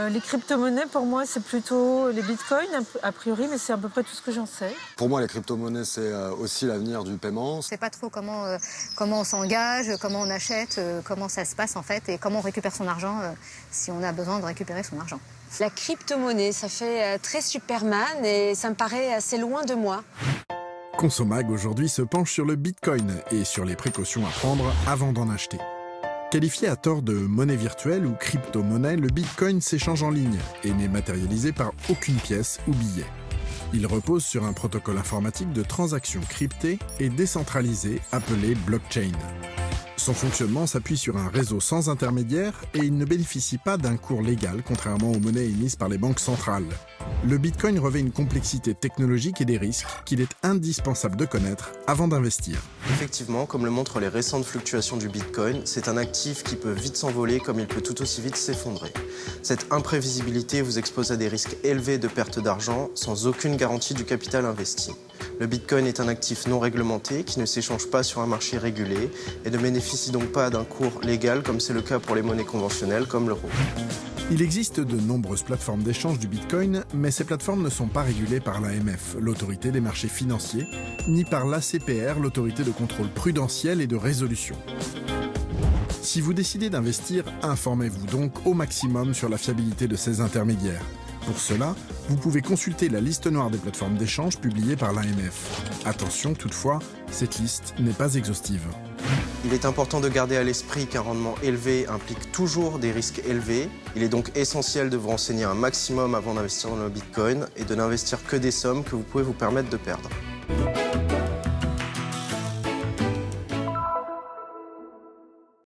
Les crypto-monnaies, pour moi, c'est plutôt les bitcoins, a priori, mais c'est à peu près tout ce que j'en sais. Pour moi, les crypto-monnaies, c'est aussi l'avenir du paiement. Je ne sais pas trop comment on s'engage, comment on achète, comment ça se passe en fait, et comment on récupère son argent si on a besoin de récupérer son argent. La crypto-monnaie, ça fait très Superman et ça me paraît assez loin de moi. Consomag aujourd'hui se penche sur le bitcoin et sur les précautions à prendre avant d'en acheter. Qualifié à tort de monnaie virtuelle ou crypto-monnaie, le bitcoin s'échange en ligne et n'est matérialisé par aucune pièce ou billet. Il repose sur un protocole informatique de transaction cryptée et décentralisé appelé blockchain. Son fonctionnement s'appuie sur un réseau sans intermédiaire et il ne bénéficie pas d'un cours légal, contrairement aux monnaies émises par les banques centrales. Le bitcoin revêt une complexité technologique et des risques qu'il est indispensable de connaître avant d'investir. Effectivement, comme le montrent les récentes fluctuations du bitcoin, c'est un actif qui peut vite s'envoler comme il peut tout aussi vite s'effondrer. Cette imprévisibilité vous expose à des risques élevés de perte d'argent sans aucune garantie du capital investi. Le bitcoin est un actif non réglementé qui ne s'échange pas sur un marché régulé et ne bénéficie donc pas d'un cours légal comme c'est le cas pour les monnaies conventionnelles comme l'euro. Il existe de nombreuses plateformes d'échange du bitcoin, mais ces plateformes ne sont pas régulées par l'AMF, l'autorité des marchés financiers, ni par l'ACPR, l'autorité de contrôle prudentiel et de résolution. Si vous décidez d'investir, informez-vous donc au maximum sur la fiabilité de ces intermédiaires. Pour cela, vous pouvez consulter la liste noire des plateformes d'échange publiée par l'AMF. Attention toutefois, cette liste n'est pas exhaustive. Il est important de garder à l'esprit qu'un rendement élevé implique toujours des risques élevés. Il est donc essentiel de vous renseigner un maximum avant d'investir dans le bitcoin et de n'investir que des sommes que vous pouvez vous permettre de perdre.